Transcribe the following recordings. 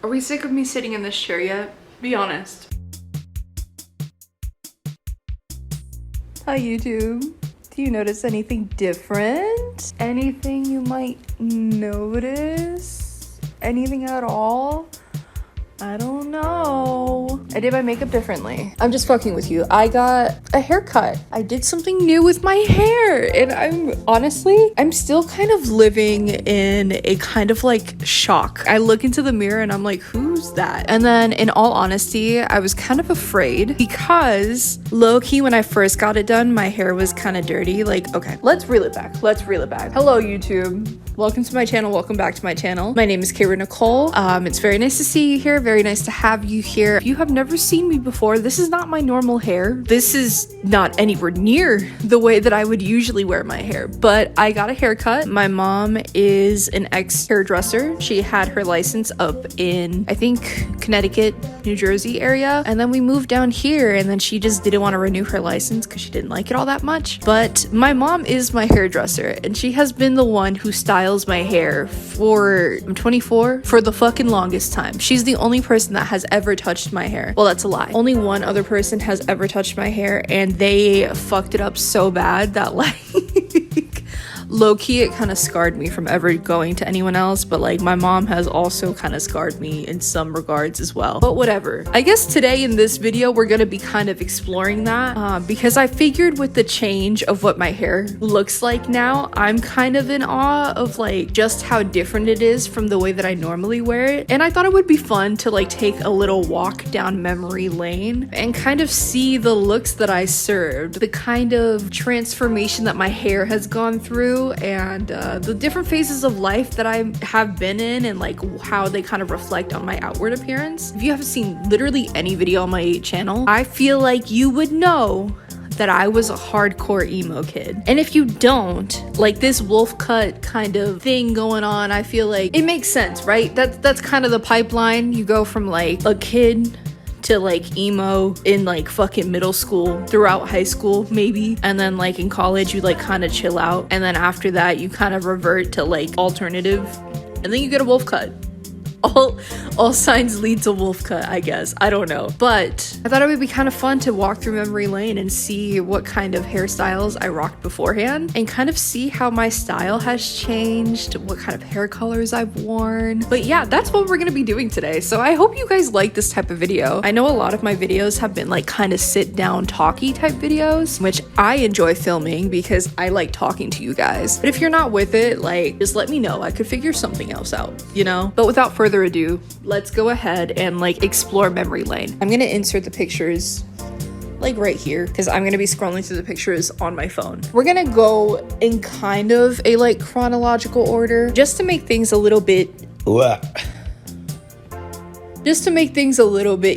Are we sick of me sitting in this chair yet? Be honest. Hi YouTube. Do you notice anything different? Anything you might notice? Anything at all? I don't know. I did my makeup differently. I'm just fucking with you. I got a haircut. I did something new with my hair. And I'm still kind of living in a kind of like shock. I look into the mirror and I'm like, who's that? And then in all honesty, I was kind of afraid because low-key when I first got it done, my hair was kind of dirty. Like, okay, let's reel it back. Hello, YouTube. Welcome to my channel. Welcome back to my channel. My name is Kara Nicole. It's very nice to see you here. Very nice to have you here. If you have never seen me before, this is not my normal hair. This is not anywhere near the way that I would usually wear my hair, but I got a haircut. My mom is an ex-hairdresser. She had her license up in, I think, Connecticut, New Jersey area. And then we moved down here and then she just didn't want to renew her license because she didn't like it all that much. But my mom is my hairdresser and she has been the one who styles my hair for, I'm 24, for the fucking longest time. She's the only person that has ever touched my hair. Well, that's a lie. Only one other person has ever touched my hair and they fucked it up so bad that like low-key it kind of scarred me from ever going to anyone else, but like my mom has also kind of scarred me in some regards as well. But whatever. I guess today in this video we're gonna be kind of exploring that because I figured with the change of what my hair looks like now, I'm kind of in awe of like just how different it is from the way that I normally wear it. And I thought it would be fun to like take a little walk down memory lane and kind of see the looks that I served, the kind of transformation that my hair has gone through, and the different phases of life that I have been in and like how they kind of reflect on my outward appearance. If you haven't seen literally any video on my channel, I feel like you would know that I was a hardcore emo kid. And if you don't, like this wolf cut kind of thing going on, I feel like it makes sense, right? That's kind of the pipeline. You go from like a kid to like emo in like fucking middle school, throughout high school maybe, and then like in college you like kind of chill out, and then after that you kind of revert to like alternative, and then you get a wolf cut. All signs lead to wolf cut, I guess. I don't know. But I thought it would be kind of fun to walk through memory lane and see what kind of hairstyles I rocked beforehand and kind of see how my style has changed, what kind of hair colors I've worn. But yeah, that's what we're gonna be doing today. So I hope you guys like this type of video. I know a lot of my videos have been like kind of sit down talky type videos, which I enjoy filming because I like talking to you guys. But if you're not with it, like just let me know. I could figure something else out, you know? But without further ado, let's go ahead and like explore memory lane. I'm gonna insert the pictures like right here because I'm gonna be scrolling through the pictures on my phone. We're gonna go in kind of a like chronological order just to make things a little bit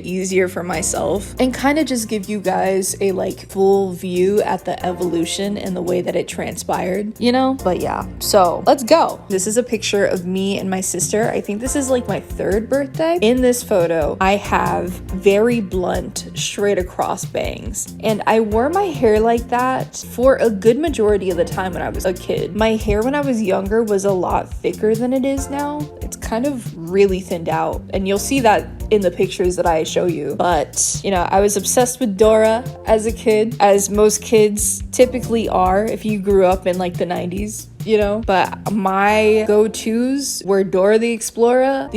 easier for myself and kind of just give you guys a like full view at the evolution and the way that it transpired, you know? But yeah, so let's go. This is a picture of me and my sister. I think this is like my 3rd birthday. In this photo, I have very blunt, straight across bangs. And I wore my hair like that for a good majority of the time when I was a kid. My hair when I was younger was a lot thicker than it is now. It's kind of really thinned out, and you'll see that in the pictures that I show you. But you know, I was obsessed with Dora as a kid, as most kids typically are if you grew up in like the 90s, you know? But my go-tos were Dora the Explorer,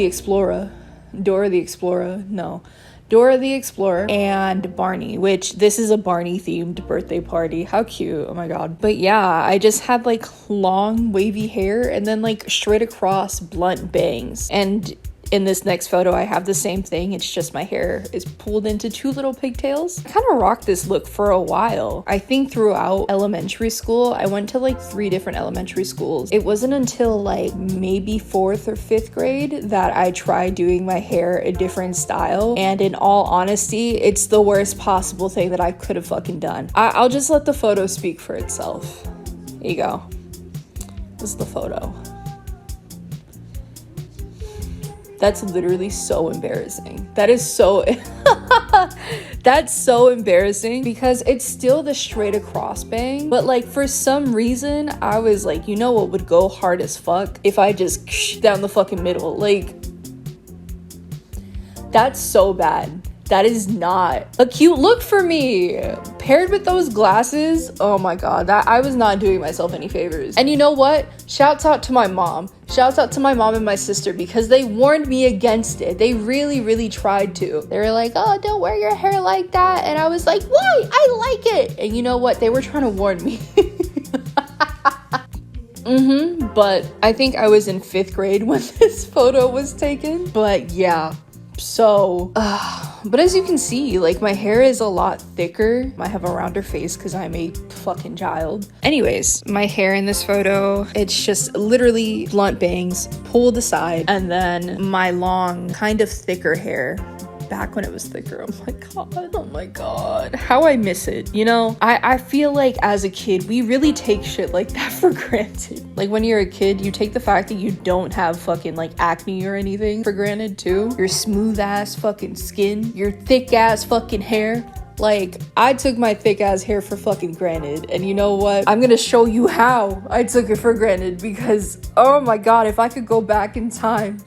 and Barney, which this is a Barney themed birthday party. How cute. Oh my god. But yeah, I just had like long wavy hair and then like straight across blunt bangs. And in this next photo, I have the same thing. It's just my hair is pulled into 2 little pigtails. I kind of rocked this look for a while. I think throughout elementary school, I went to like 3 different elementary schools. It wasn't until like maybe 4th or 5th grade that I tried doing my hair a different style. And in all honesty, it's the worst possible thing that I could have fucking done. I'll just let the photo speak for itself. Here you go. This is the photo. That's literally so embarrassing. That is so that's so embarrassing because it's still the straight across bang, but like for some reason I was like, you know what would go hard as fuck if I just down the fucking middle, like That's so bad. That is not a cute look for me. Paired with those glasses, oh my god, that I was not doing myself any favors. And you know what? Shouts out to my mom. Shouts out to my mom and my sister because they warned me against it. They really, really tried to. They were like, oh, don't wear your hair like that. And I was like, why? I like it. And you know what? They were trying to warn me. But I think I was in 5th grade when this photo was taken. But yeah. So, but as you can see, like, my hair is a lot thicker. I have a rounder face because I'm a fucking child. Anyways, my hair in this photo, it's just literally blunt bangs pulled aside, and then my long, kind of thicker hair back when it was thicker. Oh my god, how I miss it. You know, I feel like as a kid we really take shit like that for granted. Like, when you're a kid, you take the fact that you don't have fucking like acne or anything for granted too. Your smooth ass fucking skin, your thick ass fucking hair. Like, I took my thick ass hair for fucking granted, and you know what? I'm gonna show you how I took it for granted, because oh my god, if I could go back in time,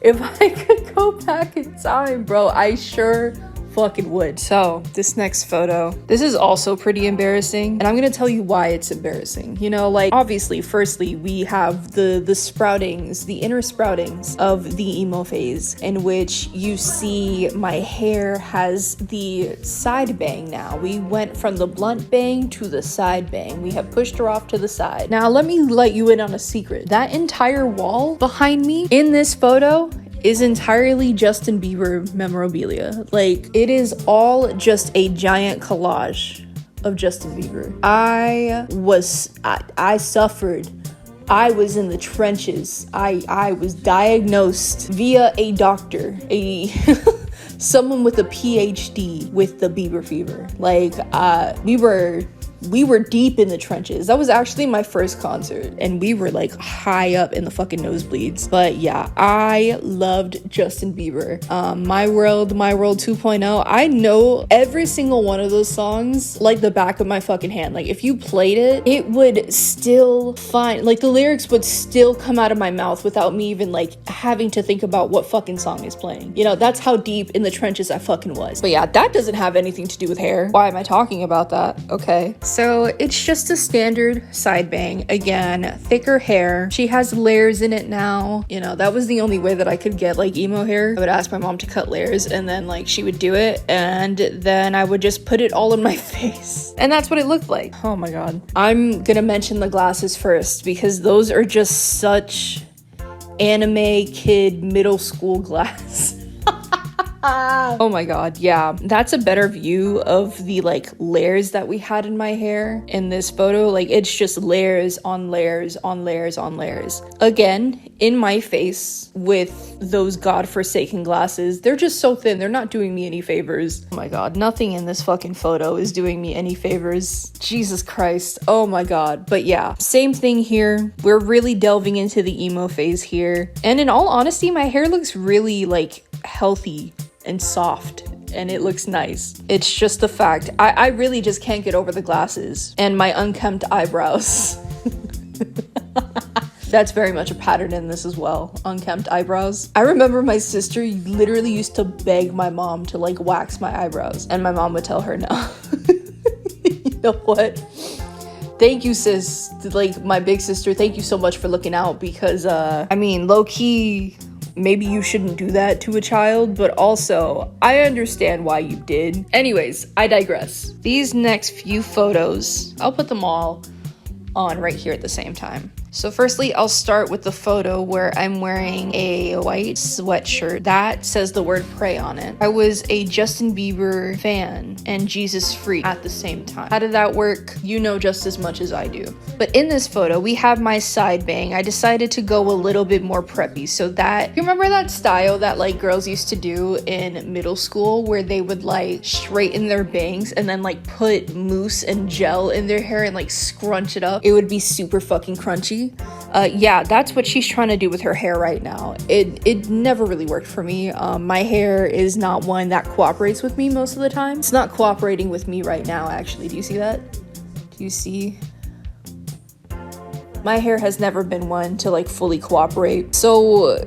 bro, I sure fucking would. So this next photo, this is also pretty embarrassing, and I'm gonna tell you why it's embarrassing. You know, like, obviously, firstly, we have the sproutings, the inner sproutings of the emo phase, in which you see my hair has the side bang now. We went from the blunt bang to the side bang. We have pushed her off to the side. Now let me let you in on a secret. That entire wall behind me in this photo is entirely Justin Bieber memorabilia. Like, it is all just a giant collage of Justin Bieber. I suffered. I was in the trenches. I was diagnosed via a doctor, someone with a PhD with the Bieber fever. Like, we were deep in the trenches. That was actually my first concert, and we were like high up in the fucking nosebleeds. But yeah, I loved Justin Bieber. My World 2.0. I know every single one of those songs like the back of my fucking hand. Like, if you played it, it would still like, the lyrics would still come out of my mouth without me even like having to think about what fucking song is playing. You know, that's how deep in the trenches I fucking was. But yeah, that doesn't have anything to do with hair. Why am I talking about that? Okay. So it's just a standard side bang. Again, thicker hair. She has layers in it now. You know, that was the only way that I could get like emo hair. I would ask my mom to cut layers, and then like she would do it, and then I would just put it all in my face. And that's what it looked like. Oh my god. I'm gonna mention the glasses first, because those are just such anime kid middle school glass. Oh my god, yeah, that's a better view of the like layers that we had in my hair in this photo. Like, it's just layers on layers on layers on layers. Again, in my face with those godforsaken glasses. They're just so thin, they're not doing me any favors. Oh my god, nothing in this fucking photo is doing me any favors. Jesus Christ, oh my god. But yeah, same thing here. We're really delving into the emo phase here. And in all honesty, my hair looks really like healthy and soft, and it looks nice. It's just the fact I really just can't get over the glasses and my unkempt eyebrows. That's very much a pattern in this as well, unkempt eyebrows. I remember my sister literally used to beg my mom to like wax my eyebrows, and my mom would tell her no. You know what? Thank you, sis. Like, my big sister, thank you so much for looking out, because I mean, low-key, maybe you shouldn't do that to a child, but also, I understand why you did. Anyways, I digress. These next few photos, I'll put them all on right here at the same time. So firstly, I'll start with the photo where I'm wearing a white sweatshirt that says the word pray on it. I was a Justin Bieber fan and Jesus freak at the same time. How did that work? You know just as much as I do. But in this photo, we have my side bang. I decided to go a little bit more preppy, so that, you remember that style that like girls used to do in middle school where they would like straighten their bangs and then like put mousse and gel in their hair and like scrunch it up? It would be super fucking crunchy. Yeah, that's what she's trying to do with her hair right now. It never really worked for me. My hair is not one that cooperates with me most of the time. It's not cooperating with me right now, actually. Do you see that? Do you see? My hair has never been one to like fully cooperate. So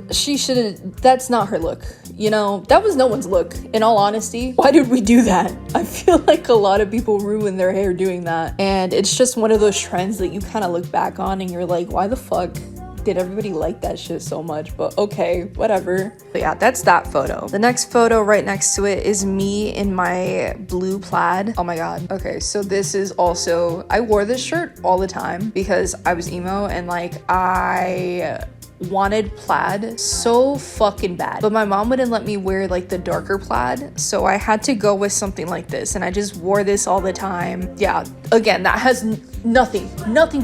that's not her look. You know, that was no one's look, in all honesty. Why did we do that? I feel like a lot of people ruin their hair doing that. And it's just one of those trends that you kind of look back on and you're like, why the fuck did everybody like that shit so much? But okay, whatever. But yeah, that's that photo. The next photo right next to it is me in my blue plaid. Oh my god. Okay, so this is also, I wore this shirt all the time because I was emo and like I wanted plaid so fucking bad, but my mom wouldn't let me wear like the darker plaid, so I had to go with something like this, and I just wore this all the time. Yeah, again, that has nothing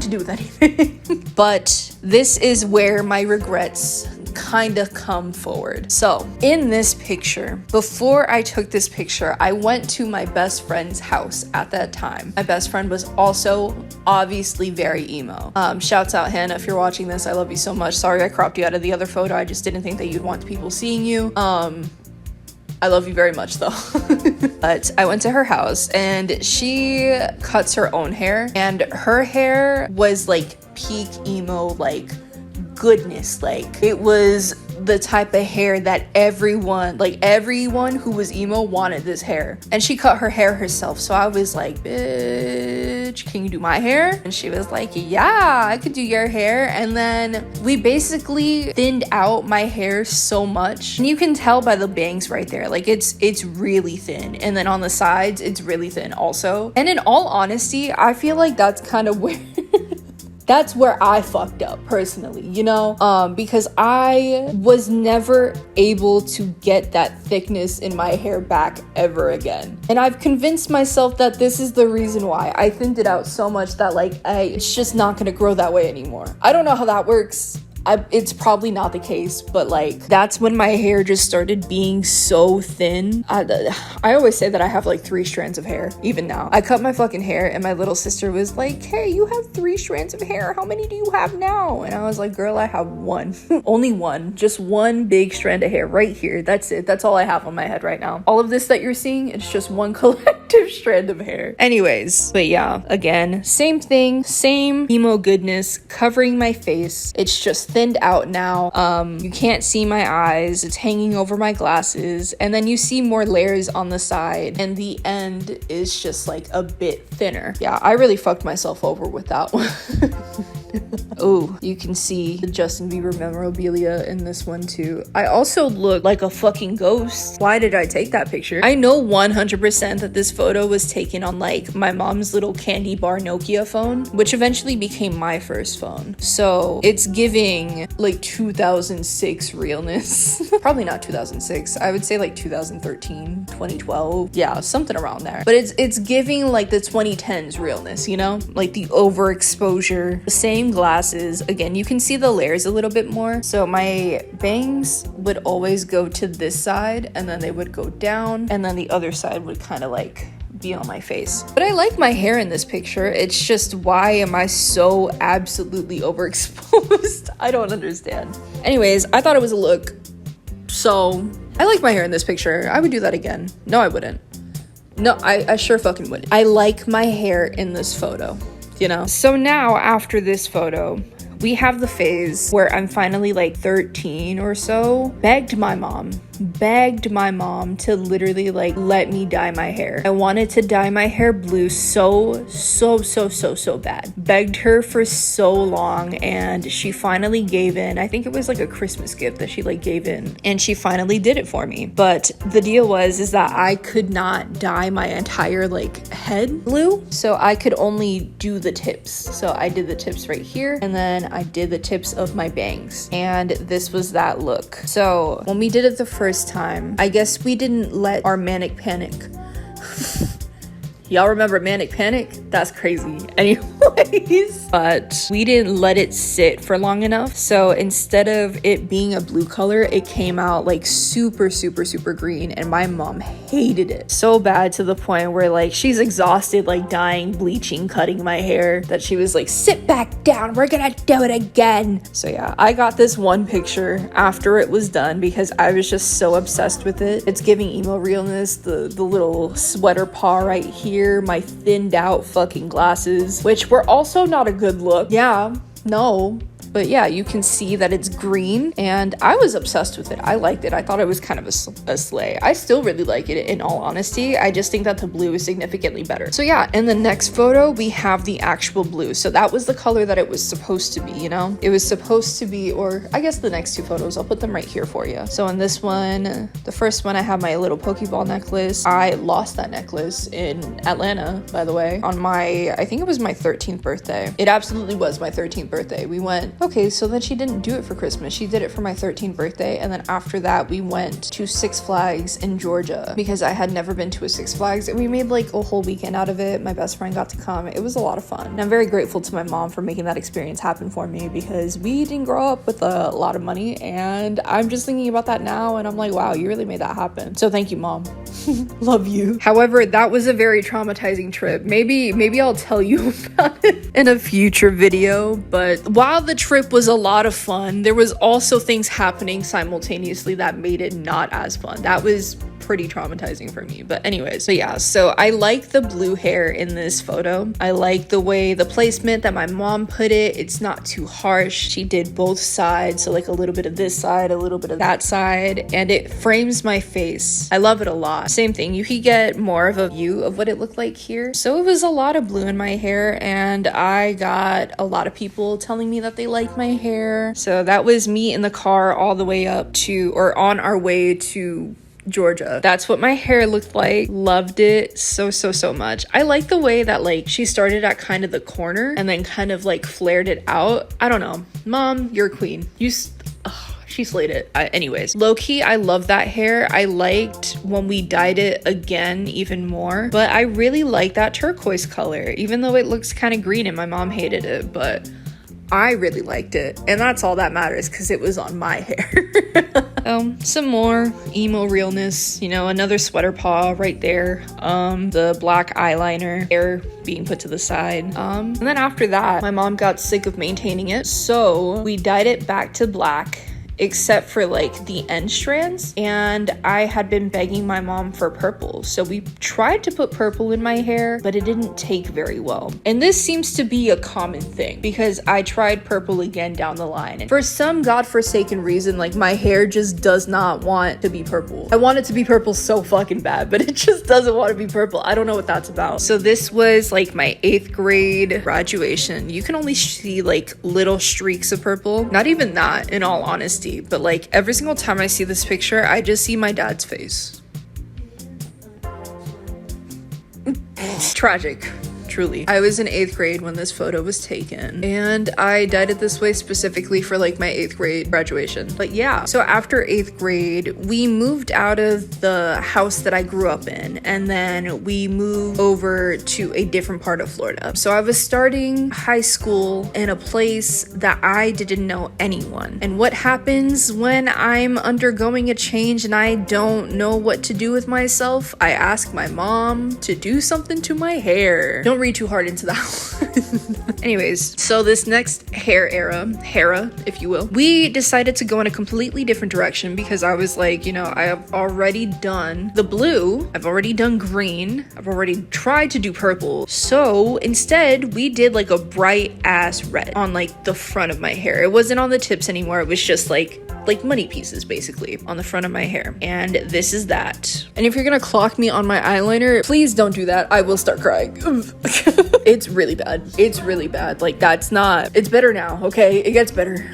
to do with anything. But this is where my regrets kind of come forward. So in this picture, before I took this picture, I went to my best friend's house at that time. My best friend was also obviously very emo. Shouts out Hannah, if you're watching this, I love you so much. Sorry I cropped you out of the other photo. I just didn't think that you'd want people seeing you. I love you very much though. But I went to her house and she cuts her own hair, and her hair was like peak emo, like goodness. Like it was the type of hair that everyone who was emo wanted this hair. And she cut her hair herself. So I was like, bitch, can you do my hair? And she was like, yeah, I could do your hair. And then we basically thinned out my hair so much. And you can tell by the bangs right there. Like it's really thin. And then on the sides, it's really thin also. And in all honesty, I feel like that's kind of weird. That's where I fucked up personally, you know, because I was never able to get that thickness in my hair back ever again. And I've convinced myself that this is the reason why I thinned it out so much that like it's just not gonna grow that way anymore. I don't know how that works. It's probably not the case, but like that's when my hair just started being so thin. I always say that I have like 3 strands of hair even now. I cut my fucking hair and my little sister was like, hey, you have 3 strands of hair, how many do you have now? And I was like, girl, I have 1. Only 1, just 1 big strand of hair right here. That's it. That's all I have on my head right now. All of this that you're seeing, it's just 1 collective strand of hair. Anyways, but yeah, again, same thing, same emo goodness covering my face. It's just thinned out now. You can't see my eyes, it's hanging over my glasses, and then you see more layers on the side, and the end is just like a bit thinner. Yeah, I really fucked myself over with that one. Oh, you can see the Justin Bieber memorabilia in this one too. I also look like a fucking ghost. Why did I take that picture? I know 100% that this photo was taken on like my mom's little candy bar Nokia phone, which eventually became my first phone. So it's giving like 2006 realness. Probably not 2006. I would say like 2013, 2012. Yeah, something around there. But it's giving like the 2010s realness, you know? Like the overexposure, the same glasses. Again, you can see the layers a little bit more. So my bangs would always go to this side and then they would go down and then the other side would kind of like be on my face. But I like my hair in this picture. It's just, why am I so absolutely overexposed? I don't understand. Anyways, I thought it was a look. So I like my hair in this picture. I would do that again. No, I wouldn't. No, I sure fucking would. I like my hair in this photo, you know? So now after this photo, we have the phase where I'm finally like 13 or so, begged my mom to literally like let me dye my hair. I wanted to dye my hair blue so bad. Begged her for so long and she finally gave in. I think it was like a Christmas gift that she like gave in and she finally did it for me. But the deal is that I could not dye my entire like head blue, so I could only do the tips. So I did the tips right here and then I did the tips of my bangs, and this was that look. So when we did it the first time, I guess we didn't let our manic panic. Y'all remember manic panic? That's crazy. Anyways, but we didn't let it sit for long enough. So instead of it being a blue color, it came out like super green, and my mom hated it so bad to the point where like she's exhausted, like dyeing, bleaching, cutting my hair, that she was like, sit back down, we're gonna do it again. So yeah, I got this one picture after it was done because I was just so obsessed with it. It's giving emo realness, the little sweater paw right here, my thinned out fucking glasses, which were also not a good look. Yeah, No. But yeah, you can see that it's green, and I was obsessed with it. I liked it. I thought it was kind of a slay. I still really like it, in all honesty. I just think that the blue is significantly better. So yeah, in the next photo, we have the actual blue. So that was the color that it was supposed to be, you know? It was supposed to be, or I guess the next two photos, I'll put them right here for you. So in this one, the first one, I have my little Pokeball necklace. I lost that necklace in Atlanta, by the way, on my, I think it was my 13th birthday. It absolutely was my 13th birthday. We went, okay, so then she didn't do it for Christmas. She did it for my 13th birthday. And then after that, we went to Six Flags in Georgia because I had never been to a Six Flags, and we made like a whole weekend out of it. My best friend got to come. It was a lot of fun. And I'm very grateful to my mom for making that experience happen for me because we didn't grow up with a lot of money. And I'm just thinking about that now, and I'm like, wow, you really made that happen. So thank you, Mom. Love you. However, that was a very traumatizing trip. Maybe I'll tell you about it in a future video. But while the trip was a lot of fun, there was also things happening simultaneously that made it not as fun. That was pretty traumatizing for me. But anyways, so yeah, so I like the blue hair in this photo. I like the way the placement that my mom put it. It's not too harsh. She did both sides, so like a little bit of this side, a little bit of that side, and it frames my face. I love it a lot. Same thing, you could get more of a view of what it looked like here. So it was a lot of blue in my hair, and I got a lot of people telling me that they liked my hair. So that was me in the car all the way up to, or on our way to Georgia. That's what my hair looked like. Loved it so much. I like the way that like she started at kind of the corner and then kind of like flared it out. I don't know. Mom, you're a queen. She slayed it. Anyways, low-key, I love that hair. I liked when we dyed it again even more, but I really like that turquoise color, even though it looks kind of green and my mom hated it, but I really liked it, and that's all that matters because it was on my hair. Some more emo realness, you know, another sweater paw right there, the black eyeliner, hair being put to the side, and then after that, my mom got sick of maintaining it, so we dyed it back to black, except for like the end strands, and I had been begging my mom for purple, so we tried to put purple in my hair, but it didn't take very well. And this seems to be a common thing because I tried purple again down the line, and for some godforsaken reason, like my hair just does not want to be purple. I want it to be purple so fucking bad, but it just doesn't want to be purple. I don't know what that's about. So this was like my 8th grade graduation. You can only see like little streaks of purple, not even that, in all honesty. But like every single time I see this picture, I just see my dad's face. Tragic. Truly. I was in 8th grade when this photo was taken, and I dyed it this way specifically for like my 8th grade graduation. But yeah, so after 8th grade, we moved out of the house that I grew up in, and then we moved over to a different part of Florida. So I was starting high school in a place that I didn't know anyone. And what happens when I'm undergoing a change and I don't know what to do with myself? I ask my mom to do something to my hair. Don't read too hard into that one. Anyways, so this next hair era, if you will, we decided to go in a completely different direction because I was like, you know, I have already done the blue, I've already done green, I've already tried to do purple. So instead, we did like a bright ass red on like the front of my hair. It wasn't on the tips anymore. It was just like money pieces basically on the front of my hair, and this is that. And if you're gonna clock me on my eyeliner, please don't do that. I will start crying. It's really bad. It's really bad. Like, that's not, it's better now, okay? It gets better.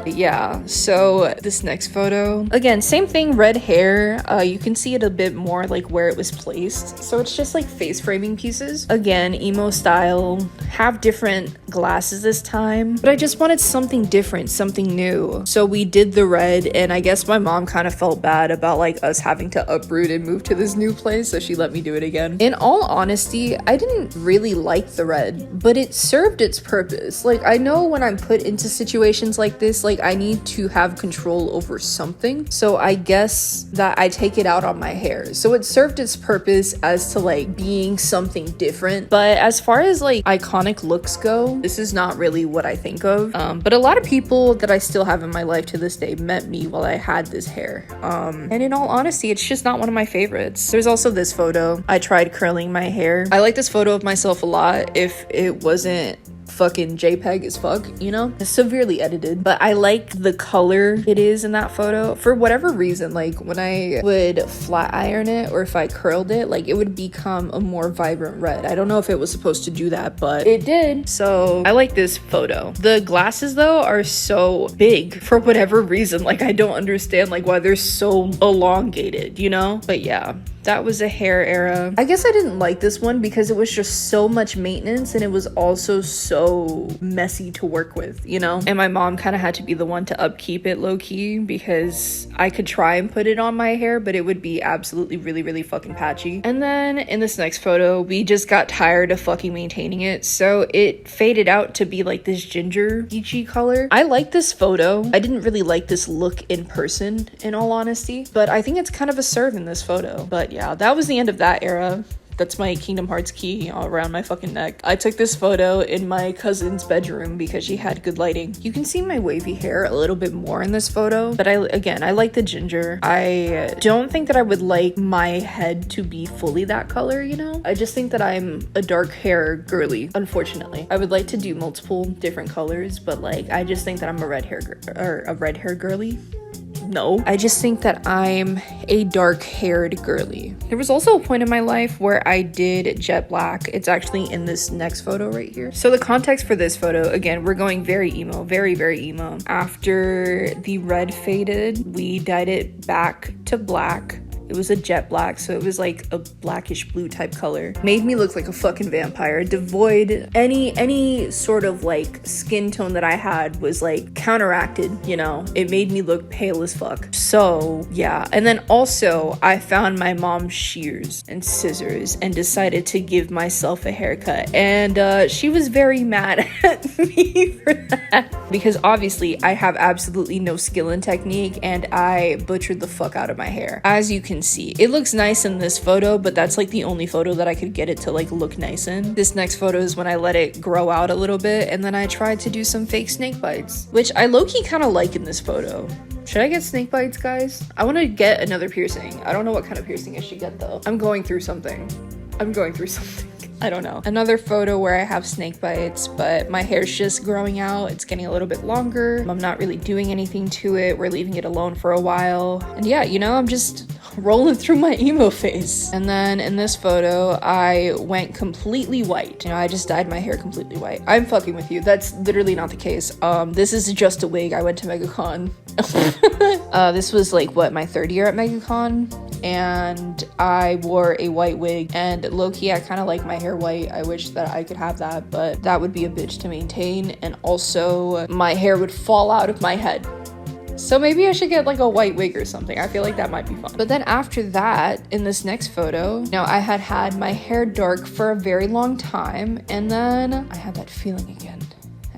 Yeah, so this next photo, again, same thing, red hair. You can see it a bit more like where it was placed. So it's just like face framing pieces. Again, emo style, have different glasses this time, but I just wanted something different, something new. So we did the red, and I guess my mom kind of felt bad about like us having to uproot and move to this new place, so she let me do it again. In all honesty, I didn't really like the red, but it served its purpose. Like, I know when I'm put into situations like this, like I need to have control over something, so I guess that I take it out on my hair. So it served its purpose as to like being something different, but as far as like iconic looks go, this is not really what I think of. But a lot of people that I still have in my life to this day met me while I had this hair, and in all honesty, it's just not one of my favorites. There's also this photo. I tried curling my hair. I like this photo of myself a lot if it wasn't fucking JPEG as fuck, you know? It's severely edited, but I like the color it is in that photo. For whatever reason, like when I would flat iron it or if I curled it, like it would become a more vibrant red. I don't know if it was supposed to do that, but it did. So I like this photo. The glasses though are so big for whatever reason. Like I don't understand like why they're so elongated, you know? But yeah, that was a hair era. I guess I didn't like this one because it was just so much maintenance and it was also so messy to work with, you know? And my mom kind of had to be the one to upkeep it low-key because I could try and put it on my hair, but it would be absolutely really fucking patchy. And then in this next photo, we just got tired of fucking maintaining it, so it faded out to be like this ginger peachy color. I like this photo. I didn't really like this look in person, in all honesty, but I think it's kind of a serve in this photo. But yeah, that was the end of that era. That's my Kingdom Hearts key all around my fucking neck. I took this photo in my cousin's bedroom because she had good lighting. You can see my wavy hair a little bit more in this photo, but I like the ginger. I don't think that I would like my head to be fully that color, you know? I just think that I'm a dark hair girly, unfortunately. I would like to do multiple different colors, but like, I just think that I'm a red hair girly. No, I just think that I'm a dark-haired girly. There was also a point in my life where I did jet black. It's actually in this next photo right here. So the context for this photo, again, we're going very emo, very emo. After the red faded, we dyed it back to black. It was a jet black, so it was like a blackish blue type color. Made me look like a fucking vampire. Devoid any sort of like skin tone that I had was like counteracted, you know? It made me look pale as fuck. So yeah, and then also I found my mom's shears and scissors and decided to give myself a haircut. And she was very mad at me for that. Because obviously I have absolutely no skill and technique and I butchered the fuck out of my hair. As you can see, it looks nice in this photo, but that's like the only photo that I could get it to like look nice in. This next photo is when I let it grow out a little bit and then I tried to do some fake snake bites, which I low-key kind of like in this photo. Should I get snake bites, guys? I want to get another piercing. I don't know what kind of piercing I should get though. I'm going through something. I don't know. Another photo where I have snake bites, but my hair's just growing out. It's getting a little bit longer. I'm not really doing anything to it. We're leaving it alone for a while. And yeah, you know, I'm just rolling through my emo phase. And then in this photo, I went completely white. You know, I just dyed my hair completely white. I'm fucking with you. That's literally not the case. This is just a wig. I went to MegaCon. This was like, what, my third year at MegaCon? And I wore a white wig, and low-key I kind of like my hair white. I wish that I could have that, but that would be a bitch to maintain, and also my hair would fall out of my head. So maybe I should get like a white wig or something. I feel like that might be fun. But then after that, in this next photo, you know, I had my hair dark for a very long time, and then I had that feeling again.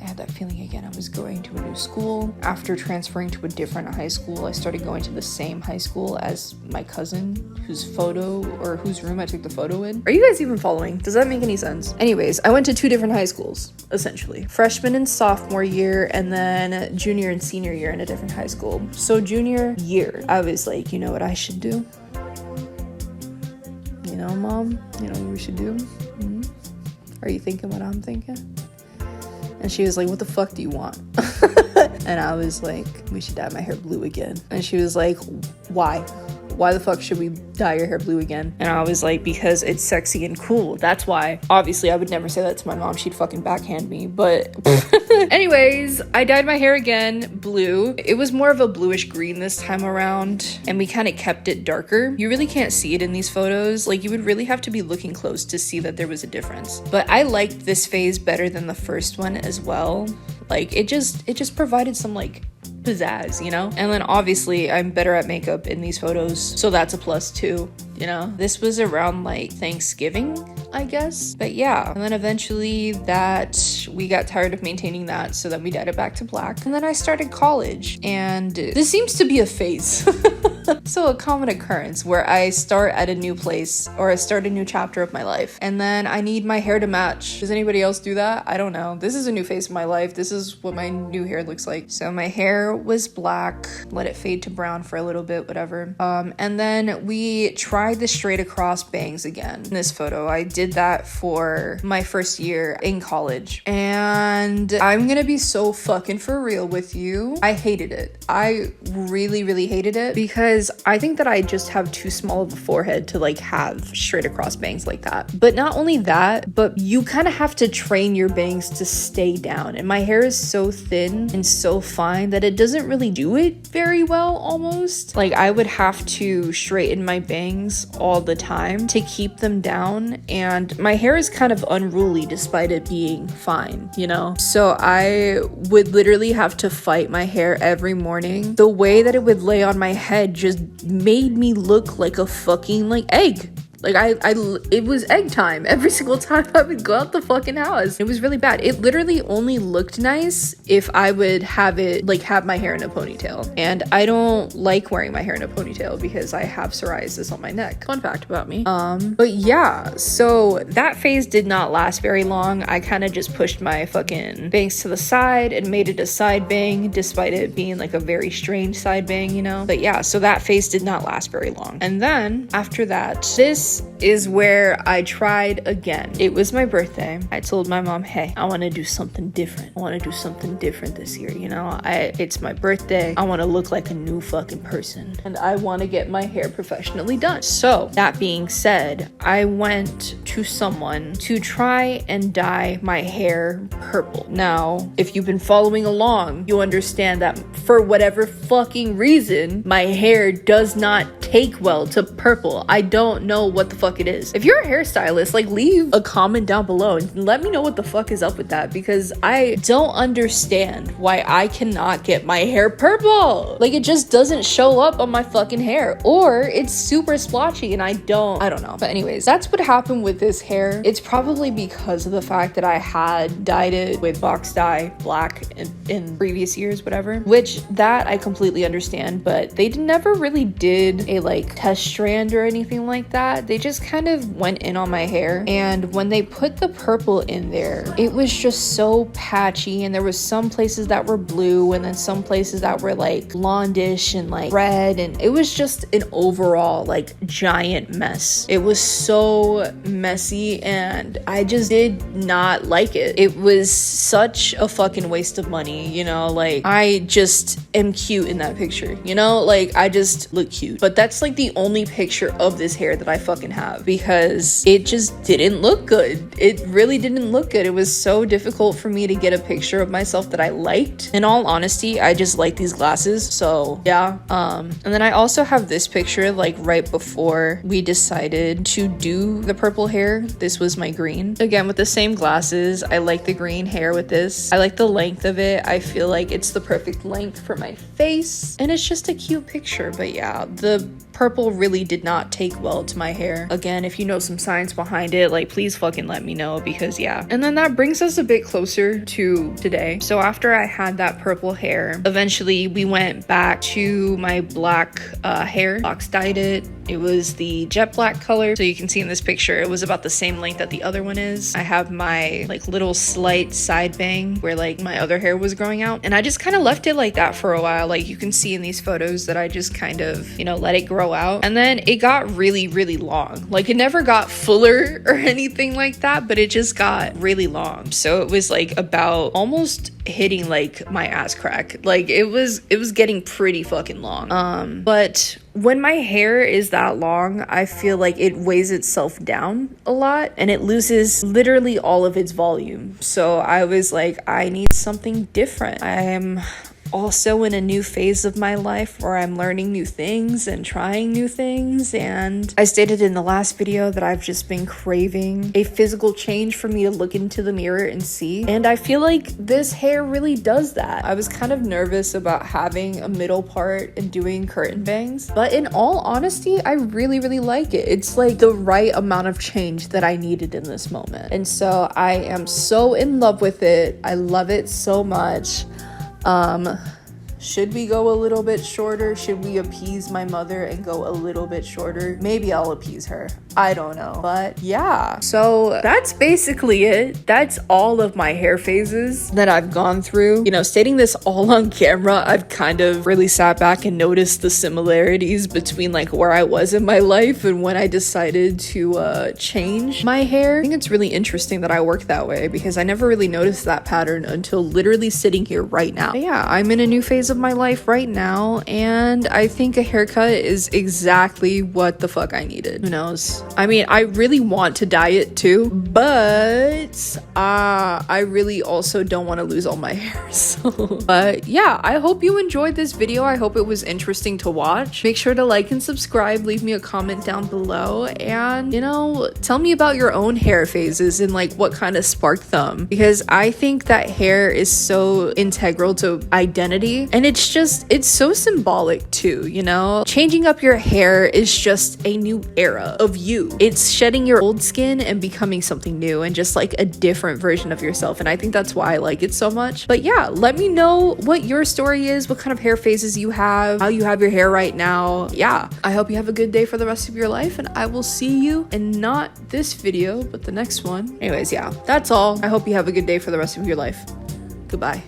I was going to a new school. After transferring to a different high school, I started going to the same high school as my cousin, whose room I took the photo in. Are you guys even following? Does that make any sense? Anyways, I went to two different high schools, essentially. Freshman and sophomore year, and then junior and senior year in a different high school. So junior year, I was like, you know what I should do? You know, Mom? You know what we should do? Mm-hmm. Are you thinking what I'm thinking? And she was like, what the fuck do you want? And I was like, we should dye my hair blue again. And she was like, why? Why the fuck should we dye your hair blue again? And I was like, because it's sexy and cool. That's why. Obviously, I would never say that to my mom. She'd fucking backhand me. But anyways, I dyed my hair again blue. It was more of a bluish green this time around. And we kind of kept it darker. You really can't see it in these photos. Like, you would really have to be looking close to see that there was a difference. But I liked this phase better than the first one as well. Like, it just provided some like pizzazz, you know? And then obviously I'm better at makeup in these photos, so that's a plus too, you know? This was around like Thanksgiving, I guess. But yeah, and then eventually we got tired of maintaining that, so then we dyed it back to black. And then I started college, and this seems to be a phase. So a common occurrence where I start at a new place or I start a new chapter of my life and then I need my hair to match. Does anybody else do that? I don't know. This is a new phase of my life. This is what my new hair looks like. So my hair was black, let it fade to brown for a little bit, whatever. And then we tried the straight across bangs again. In this photo, I did that for my first year in college. And I'm gonna be so fucking for real with you. I hated it. I really, really hated it because I think that I just have too small of a forehead to like have straight across bangs like that. But not only that, but you kind of have to train your bangs to stay down. And my hair is so thin and so fine that it doesn't really do it very well almost. Like I would have to straighten my bangs all the time to keep them down. And my hair is kind of unruly despite it being fine, you know? So I would literally have to fight my hair every morning. The way that it would lay on my head just made me look like a fucking like egg. Like it was egg time every single time I would go out the fucking house. It was really bad. It literally only looked nice if I would have my hair in a ponytail. And I don't like wearing my hair in a ponytail because I have psoriasis on my neck. Fun fact about me. But yeah, so that phase did not last very long. I kind of just pushed my fucking bangs to the side and made it a side bang despite it being like a very strange side bang, you know? But yeah, so that phase did not last very long. And then after that, this is where I tried again. It was my birthday. I told my mom, hey, I want to do something different. I want to do something different this year, you know? It's my birthday. I want to look like a new fucking person. And I want to get my hair professionally done. So, that being said, I went to someone to try and dye my hair purple. Now, if you've been following along, you understand that for whatever fucking reason, my hair does not take well to purple. I don't know what the fuck it is. If you're a hairstylist, like leave a comment down below and let me know what the fuck is up with that because I don't understand why I cannot get my hair purple. Like it just doesn't show up on my fucking hair or it's super splotchy and I don't know. But anyways, that's what happened with this hair. It's probably because of the fact that I had dyed it with box dye black in previous years, whatever, which that I completely understand, but they never really did a like test strand or anything like that. They just kind of went in on my hair, and when they put the purple in there, it was just so patchy, and there was some places that were blue and then some places that were like blondish and like red, and it was just an overall like giant mess. It was so messy and I just did not like it. It was such a fucking waste of money, you know? Like I just am cute in that picture, you know? Like I just look cute, but that's like the only picture of this hair that I fucking have because it just didn't look good. It really didn't look good. It was so difficult for me to get a picture of myself that I liked. In all honesty, I just like these glasses, so yeah. And then I also have this picture like right before we decided to do the purple hair. This was my green. Again, with the same glasses. I like the green hair with this. I like the length of it. I feel like it's the perfect length for my face, and it's just a cute picture. But yeah, the purple really did not take well to my hair. Again, if you know some science behind it, like please fucking let me know because yeah. And then that brings us a bit closer to today. So after I had that purple hair, eventually we went back to my black hair. Box dyed it. It was the jet black color. So you can see in this picture, it was about the same length that the other one is. I have my like little slight side bang where like my other hair was growing out. And I just kind of left it like that for a while. Like you can see in these photos that I just kind of, you know, let it grow out. And then it got really, really long. Like it never got fuller or anything like that, but it just got really long. So it was like about almost hitting like my ass crack. Like it was getting pretty fucking long. But when my hair is that long, I feel like it weighs itself down a lot and it loses literally all of its volume. So I was like, I need something different. I am also in a new phase of my life where I'm learning new things and trying new things, and I stated in the last video that I've just been craving a physical change for me to look into the mirror and see, and I feel like this hair really does that. I was kind of nervous about having a middle part and doing curtain bangs, but in all honesty, I really, really like it. It's like the right amount of change that I needed in this moment, and so I am so in love with it. I love it so much. Should we go a little bit shorter? Should we appease my mother and go a little bit shorter? Maybe I'll appease her. I don't know. But yeah, so that's basically it. That's all of my hair phases that I've gone through. You know, stating this all on camera, I've kind of really sat back and noticed the similarities between like where I was in my life and when I decided to change my hair. I think it's really interesting that I work that way because I never really noticed that pattern until literally sitting here right now. But yeah, I'm in a new phase of my life right now, and I think a haircut is exactly what the fuck I needed. Who knows? I mean, I really want to dye it too, but I really also don't want to lose all my hair. So, but yeah, I hope you enjoyed this video. I hope it was interesting to watch. Make sure to like and subscribe, leave me a comment down below, and you know, tell me about your own hair phases and like what kind of sparked them, because I think that hair is so integral to identity, and it's so symbolic too, you know? Changing up your hair is just a new era of you. It's shedding your old skin and becoming something new and just like a different version of yourself, and I think that's why I like it so much. But yeah, let me know what your story is, what kind of hair phases you have, how you have your hair right now. Yeah, I hope you have a good day for the rest of your life, and I will see you in not this video but the next one. Anyways, yeah, that's all. I hope you have a good day for the rest of your life. Goodbye.